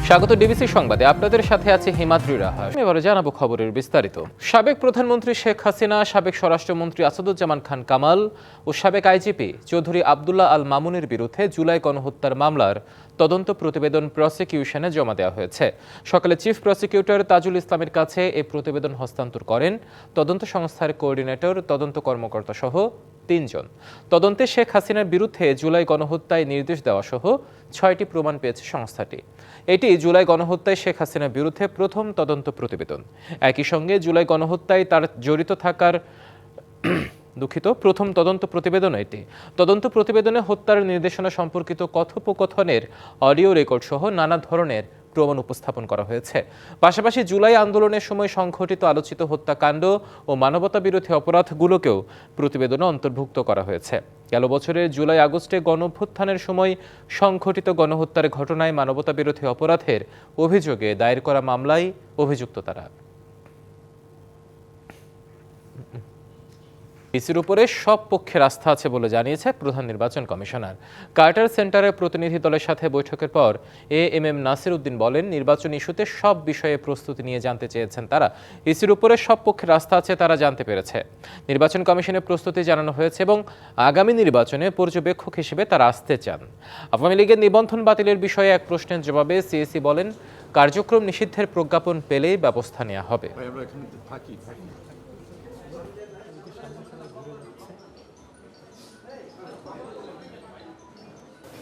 স্বাগত ডিবিসি সংবাদে, আপনাদের সাথে আছে হিমাদ্রি রাহা। এবারে জানাবো খবরের বিস্তারিত। সাবেক প্রধানমন্ত্রী শেখ হাসিনা, সাবেক স্বরাষ্ট্রমন্ত্রী আসাদুজ্জামান খান কামাল ও সাবেক আইজিপি চৌধুরী আবদুল্লাহ আল মামুনের বিরুদ্ধে জুলাই গণহত্যার মামলার তদন্ত প্রতিবেদন প্রসিকিউশনে জমা দেওয়া হয়েছে। সকালে চিফ প্রসিকিউটর তাজুল ইসলামের কাছে এই প্রতিবেদন হস্তান্তর করেন তদন্ত সংস্থার কোঅর্ডিনেটর, তদন্ত কর্মকর্তা সহ ৩ জন। তদন্তে শেখ হাসিনার বিরুদ্ধে জুলাই গণহত্যায় নির্দেশ দেওয়া সহ ৬টি প্রমাণ পেয়েছে সংস্থাটি। এটি জুলাই গণহত্যায় শেখ হাসিনার বিরুদ্ধে প্রথম তদন্ত প্রতিবেদন। একই সঙ্গে জুলাই গণহত্যায় তার জড়িত থাকার প্রথম তদন্ত প্রতিবেদন এটি। তদন্ত প্রতিবেদনে হত্যার নির্দেশনা সম্পর্কিত কথোপকথনের অডিও রেকর্ড সহ নানা ধরনের প্রমাণ উপস্থাপন করা হয়েছে। পাশাপাশি জুলাই আন্দোলনের সময় সংঘটিত আলোচিত হত্যাকাণ্ড ও মানবতাবিরোধী অপরাধগুলোকেও প্রতিবেদনে অন্তর্ভুক্ত করা হয়েছে। গেল বছরের জুলাই আগস্টে গণঅভ্যুত্থানের সময় সংঘটিত গণহত্যার ঘটনায় মানবতাবিরোধী অপরাধের অভিযোগে দায়ের করা মামলায় অভিযুক্ত তারা। ইসির উপরে সব পক্ষের আস্থা আছে বলে জানিয়েছে প্রধান নির্বাচন কমিশনার। কার্টার সেন্টারের প্রতিনিধি দলের সাথে বৈঠকের পর এএমএম নাসির উদ্দিন বলেন, নির্বাচন ইস্যুতে সব বিষয়ে প্রস্তুতি নিয়ে জানতে চেয়েছেন তারা। ইসির উপরে সব পক্ষের আস্থা আছে তারা জানতে পেরেছে। নির্বাচন কমিশনের প্রস্তুতি জানানো হয়েছে এবং আগামী নির্বাচনে পর্যবেক্ষক হিসেবে তারা আসতে চান। আওয়ামী লীগের নিবন্ধন বাতিলের বিষয়ে এক প্রশ্নের জবাবে সিএসি বলেন, কার্যক্রম নিষিদ্ধের প্রজ্ঞাপন পেলেই ব্যবস্থা নেওয়া হবে।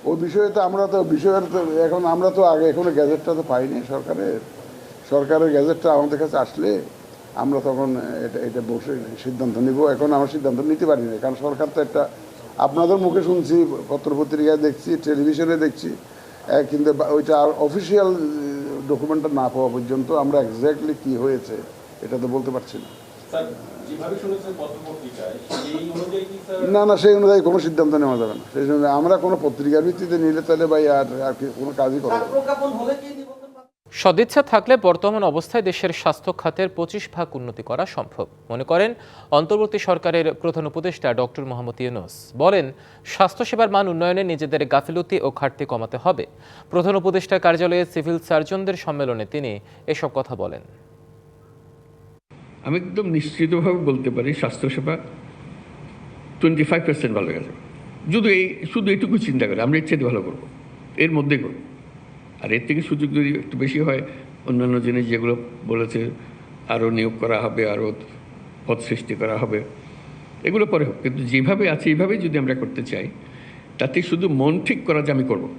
ওই বিষয়ে তো এখন আমরা তো আগে এখনো গ্যাজেটটা তো পাইনি সরকারের গ্যাজেটটা আমাদের কাছে আসলে আমরা তখন এটা বসে সিদ্ধান্ত নিব। এখন আমরা সিদ্ধান্ত নিতে পারি না, কারণ সরকার তো একটা, আপনাদের মুখে শুনছি, পত্রপত্রিকায় দেখছি, টেলিভিশনে দেখছি, কিন্তু ওইটা অফিসিয়াল ডকুমেন্টটা না পাওয়া পর্যন্ত আমরা এক্স্যাক্টলি কি হয়েছে এটা তো বলতে পারছি না। না, সেই অনুযায়ী কোনো সিদ্ধান্ত নেওয়া যাবে না। সেই জন্য আমরা কোনো পত্রিকার ভিত্তিতে নিলে তাহলে ভাই আর কোনো কাজই করা যাবে না। সদিচ্ছা থাকলে বর্তমান অবস্থায় দেশের স্বাস্থ্য খাতের 25 ভাগ উন্নতি করা সম্ভব মনে করেন অন্তর্বর্তী সরকারের প্রধান উপদেষ্টা ডক্টর মোহাম্মদ ইউনূস। বলেন, স্বাস্থ্যসেবার মান উন্নয়নে নিজেদের গাফিলতি ও ঘাটতি কমাতে হবে। প্রধান উপদেষ্টার কার্যালয়ে সিভিল সার্জনদের সম্মেলনে তিনি এসব কথা বলেন। আমি একদম নিশ্চিতভাবে বলতে পারি স্বাস্থ্যসেবা 25% ভালো গেছে। শুধু এইটুকু চিন্তা করে আমরা এর চেয়ে ভালো করবো, এর মধ্যেই করবো। আর এর থেকে সুযোগ যদি একটু বেশি হয়, অন্যান্য জিনিস যেগুলো বলেছে, আরও নিয়োগ করা হবে, আরও পদ সৃষ্টি করা হবে, এগুলো পরে হোক। কিন্তু যেভাবে আছে এইভাবেই যদি আমরা করতে চাই, তাতে শুধু মন ঠিক করা যে আমি করবো,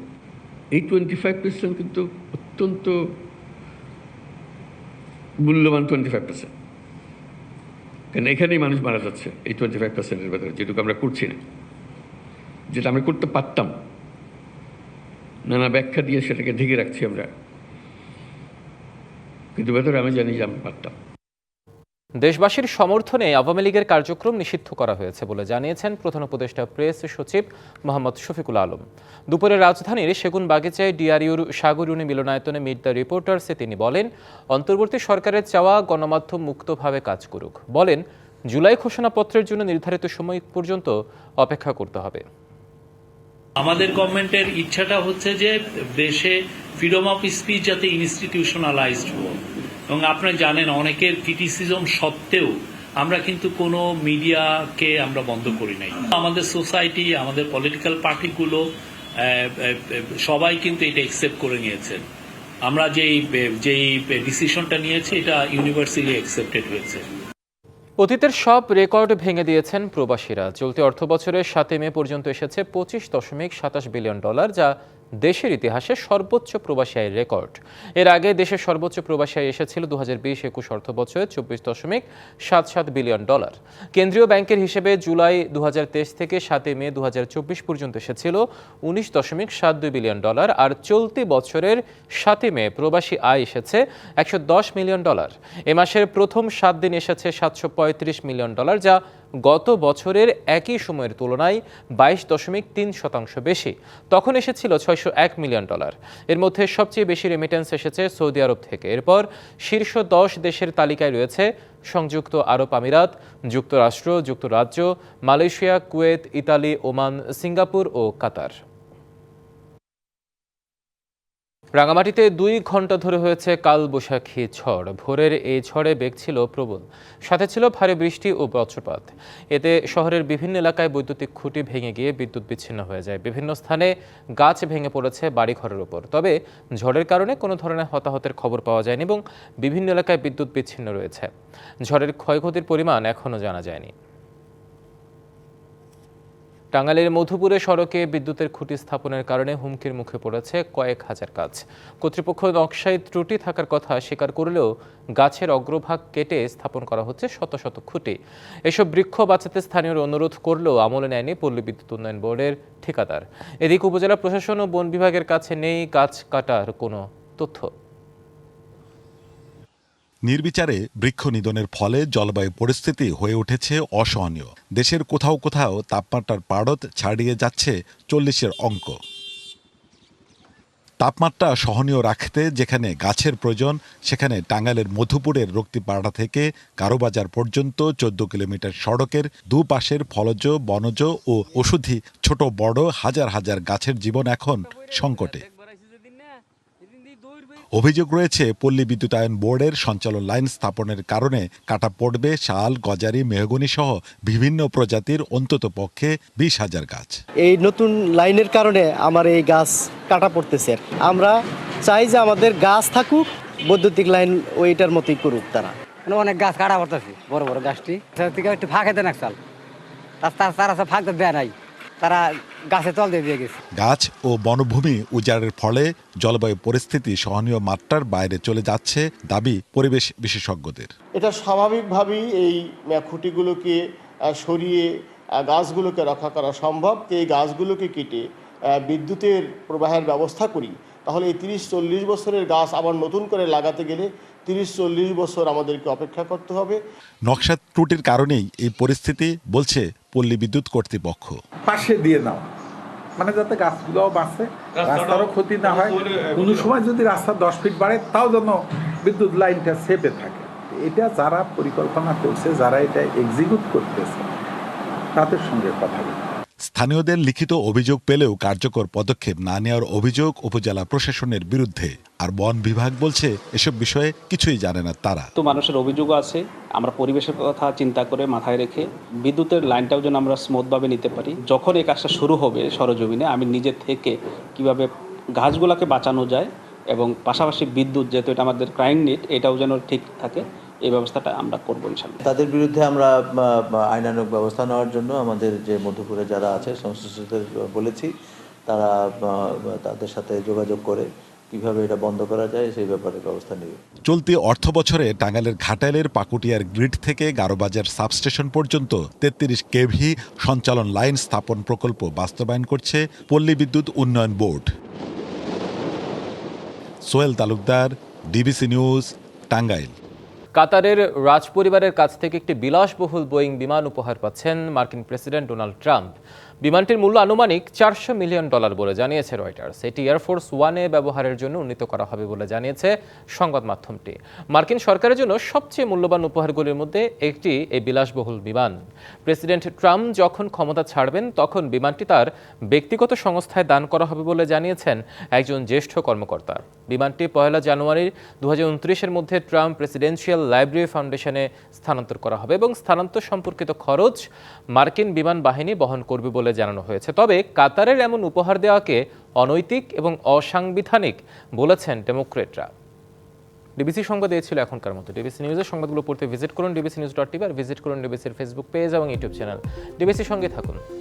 এই 25% কিন্তু অত্যন্ত মূল্যবান 25%। কারণ এখানেই মানুষ মারা যাচ্ছে এই 25%-এর ভেতরে, যেটুকু আমরা করছি না, যেটা আমরা করতে পারতাম। নানা ব্যাখ্যা দিয়ে সেটাকে ঢেকে রাখছি আমরা, কিন্তু ভেতরে আমি জানি যে আমি পারতাম। দেশবাসীর সমর্থনে আওয়ামী লীগের কার্যক্রম নিষিদ্ধ করা হয়েছে বলে জানিয়েছেন প্রধান উপদেষ্টা প্রেস সচিব মোহাম্মদ শফিকুল আলম। দুপুরে রাজধানীর সেগুন বাগিচায় ডিআরইউর সাগরুনি মিলনায়তনে মিট দ্য রিপোর্টার্সে তিনি বলেন, অন্তর্বর্তী সরকারের চাওয়া গণমাধ্যম মুক্তভাবে কাজ করুক। বলেন, জুলাই ঘোষণাপত্রের জন্য নির্ধারিত সময় পর্যন্ত অপেক্ষা করতে হবে। আমাদের গভর্নমেন্টের ইচ্ছাটা হচ্ছে যে দেশে ফ্রিডম অফ স্পিচ যাতে ইনস্টিটিউশনালাইজড হোক। এবং আপনারা জানেন, অনেকের ক্রিটিসিজম সত্ত্বেও আমরা কিন্তু কোনো মিডিয়াকে আমরা বন্ধ করি নাই। আমাদের সোসাইটি, আমাদের পলিটিক্যাল পার্টিগুলো সবাই কিন্তু এটা একসেপ্ট করে নিয়েছেন। আমরা যেই ডিসিশনটা নিয়েছি এটা ইউনিভার্সালি একসেপ্টেড হয়েছে। অতীতের সব রেকর্ড ভেঙে দিয়েছেন প্রবাসীরা। চলতি অর্থবছরের 7 মে পর্যন্ত এসেছে $25.27 বিলিয়ন, যা দেশের ইতিহাসে সর্বোচ্চ প্রবাসী আয়ের রেকর্ড। এর আগে দেশের সর্বোচ্চ প্রবাসী আয় এসেছিল 2020-21 অর্থবছরে $24.77 বিলিয়ন। কেন্দ্রীয় ব্যাংকের হিসেবে জুলাই 2023 থেকে 7 মে 2024 পর্যন্ত এসেছিল $19.72 বিলিয়ন। আর চলতি বছরের 7 মে প্রবাসী আয় এসেছে $110 মিলিয়ন। এ মাসের প্রথম 7 দিন এসেছে $735 মিলিয়ন, যা গত বছরের একই সময়ের তুলনায় 22.3% বেশি। তখন এসেছিল $601 মিলিয়ন। এর মধ্যে সবচেয়ে বেশি রেমিটেন্স এসেছে সৌদি আরব থেকে। এরপর শীর্ষ 10 দেশের তালিকায় রয়েছে সংযুক্ত আরব আমিরাত, যুক্তরাষ্ট্র, যুক্তরাজ্য, Malaysia, Kuwait, Italy, Oman, Singapore ও কাতার। রাঙামাটিতে 2 ঘন্টা ধরে হয়েছে কালবৈশাখী ঝড়। ভোরের এই ঝড়ে বেগ ছিল প্রবল, সাথে ছিল ভারী বৃষ্টি ও বজ্রপাত। এতে শহরের বিভিন্ন এলাকায় বৈদ্যুতিক খুঁটি ভেঙে গিয়ে বিদ্যুৎ বিচ্ছিন্ন হয়ে যায়। বিভিন্ন স্থানে গাছ ভেঙে পড়েছে বাড়িঘরের উপর। তবে ঝড়ের কারণে কোনো ধরনের হতাহতের খবর পাওয়া যায়নি এবং বিভিন্ন এলাকায় বিদ্যুৎ বিচ্ছিন্ন রয়েছে। ঝড়ের ক্ষয়ক্ষতির পরিমাণ এখনও জানা যায়নি। টাঙ্গাইলের মধুপুরে সড়কে বিদ্যুতের খুঁটি স্থাপনের কারণে হুমকির মুখে পড়েছে কয়েক হাজার গাছ। কর্তৃপক্ষ নকশায় ত্রুটি থাকার কথা স্বীকার করলেও গাছের অগ্রভাগ কেটে স্থাপন করা হচ্ছে শত শত খুঁটি। এসব বৃক্ষ বাঁচাতে স্থানীয়রা অনুরোধ করলেও আমলে নেয়নি পল্লী বিদ্যুৎ উন্নয়ন বোর্ডের ঠিকাদার। এদিকে উপজেলা প্রশাসন ও বন বিভাগের কাছে নেই গাছ কাটার কোনো তথ্য। নির্বিচারে বৃক্ষ নিধনের ফলে জলবায়ু পরিস্থিতি হয়ে উঠেছে অসহনীয়। দেশের কোথাও কোথাও তাপমাত্রার পারদ ছাড়িয়ে যাচ্ছে 40-এর অঙ্ক। তাপমাত্রা সহনীয় রাখতে যেখানে গাছের প্রয়োজন, সেখানে টাঙ্গাইলের মধুপুরের রক্তিপাড়া থেকে কারোবাজার পর্যন্ত 14 কিলোমিটার সড়কের দুপাশের ফলজ, বনজ ও ওষুধি ছোট বড় হাজার হাজার গাছের জীবন এখন সংকটে। অভিযোগ রয়েছে পল্লী বিদ্যুতায়ন বোর্ডের সঞ্চালন লাইন স্থাপনের কারণে কাটা পড়বে শাল, গজারি, মেহগনি সহ বিভিন্ন প্রজাতির অন্তত পক্ষে 20,000 গাছ। এই নতুন লাইনের কারণে আমার এই গাছ কাটা পড়তেছে। আমরা চাই যে আমাদের গাছ থাকুক, বৈদ্যুতিক লাইন ওইটার মতোই করুক তারা। অনেক গাছ কাটা পড়তেছে, বড় বড় গাছটি একটু ফাঁকে দেন একসাল, তারা সব ফাঁক দেয় নাই, তারা গাছে তল দিয়ে গেছে। গাছ ও বনভূমি উজাড়ের ফলে জলবায়ু পরিস্থিতি সহনীয় মাত্রার বাইরে চলে যাচ্ছে দাবি পরিবেশ বিশেষজ্ঞদের। এটা স্বাভাবিকভাবেই এই খুঁটিগুলোকে সরিয়ে গাছগুলোকে রক্ষা করা সম্ভব। এই গাছগুলোকে কেটে বিদ্যুতের প্রবাহের ব্যবস্থা করি, তাহলে এই 30-40 বছরের গাছ আবার নতুন করে লাগাতে গেলে 30-40 বছর আমাদেরকে অপেক্ষা করতে হবে। নকশা ত্রুটির কারণেই এই পরিস্থিতি, বলছে পল্লী বিদ্যুৎ কর্তৃপক্ষ। পাশে দিয়ে নাও, মানে যাতে গাছগুলোও বাঁচে, রাস্তারও ক্ষতি না হয়। কোনো সময় যদি রাস্তা 10 ফিট বাড়ে, তাও যেন বিদ্যুৎ লাইনটা সেপে থাকে। এটা যারা পরিকল্পনা করছে, যারা এটা এক্সিকিউট করতেছে, তাদের সঙ্গে কথা বলতে। স্থানীয়দের লিখিত অভিযোগ পেলেও কার্যকর পদক্ষেপ না নেওয়ার অভিযোগ উপজেলা প্রশাসনের বিরুদ্ধে। আর বন বিভাগ বলছে এসব বিষয়ে কিছুই জানে না তারা। তো মানুষের অভিযোগ আছে, আমরা পরিবেশের কথা চিন্তা করে মাথায় রেখে বিদ্যুতের লাইনটাও যেন আমরা স্মুথভাবে নিতে পারি। যখন এই কাজটা শুরু হবে সরজমিনে, আমি নিজে থেকে কিভাবে গাছগুলোকে বাঁচানো যায় এবং পাশাপাশি বিদ্যুৎ, যেহেতু এটা আমাদের ক্রাইম নিড, এটাও যেন ঠিক থাকে, এই ব্যবস্থাটা আমরা করবো ইনশাআল্লাহ। তাদের বিরুদ্ধে আমরা আইনানুগ ব্যবস্থা নেওয়ার জন্য আমাদের যে মধুপুরে যারা আছে সংশ্লিষ্টদের বলেছি, তারা তাদের সাথে যোগাযোগ করে কিভাবে এটা বন্ধ করা যায় সেই ব্যাপারে ব্যবস্থা নেবে। চলতি অর্থ বছরে টাঙ্গাইলের ঘাটাইলের পাকুটিয়ার গ্রিড থেকে গারোবাজার সাবস্টেশন পর্যন্ত 33 কেভি সঞ্চালন লাইন স্থাপন প্রকল্প বাস্তবায়ন করছে পল্লী বিদ্যুৎ উন্নয়ন board. Sohel Talukdar, DBC news, Tangail. কাতারের রাজপরিবারের কাছ থেকে একটি বিলাসবহুল বোয়িং বিমান উপহার পাচ্ছেন মার্কিন প্রেসিডেন্ট ডোনাল্ড ট্রাম্প। বিমানটির মূল্য আনুমানিক $400 মিলিয়ন বলে জানিয়েছে রয়টার্স। এটি এয়ারফোর্স ওয়ানে ব্যবহারের জন্য উন্নীত করা হবে বলে জানিয়েছে সংবাদ মাধ্যমটি। মার্কিন সরকারের জন্য সবচেয়ে মূল্যবান উপহারগুলির মধ্যে একটি এই বিলাসবহুল বিমান। প্রেসিডেন্ট ট্রাম্প যখন ক্ষমতা ছাড়বেন, তখন বিমানটি তার ব্যক্তিগত সংস্থায় দান করা হবে বলে জানিয়েছেন একজন জ্যেষ্ঠ কর্মকর্তা। বিমানটি 1 জানুয়ারি 2029-এর মধ্যে ট্রাম্প প্রেসিডেন্সিয়াল লাইব্রেরি ফাউন্ডেশনে স্থানান্তর করা হবে এবং স্থানান্তর সম্পর্কিত খরচ মার্কিন বিমান বাহিনী বহন করবে বলে জানানো হয়েছে। তবে কাতারের এমন উপহার দেওয়াকে অনৈতিক এবং অসাংবিধানিক বলেছেন ডেমোক্রেটরা। ডিবিসি সংবাদ এই ছিল এখনকার মতো। ডিবিসি নিউজের সংবাদগুলো পড়তে ভিজিট করুন dbcnews.tv আর ভিজিট করুন ডিবিসির ফেসবুক পেজ এবং ইউটিউব চ্যানেল। ডিবিসির সঙ্গে থাকুন।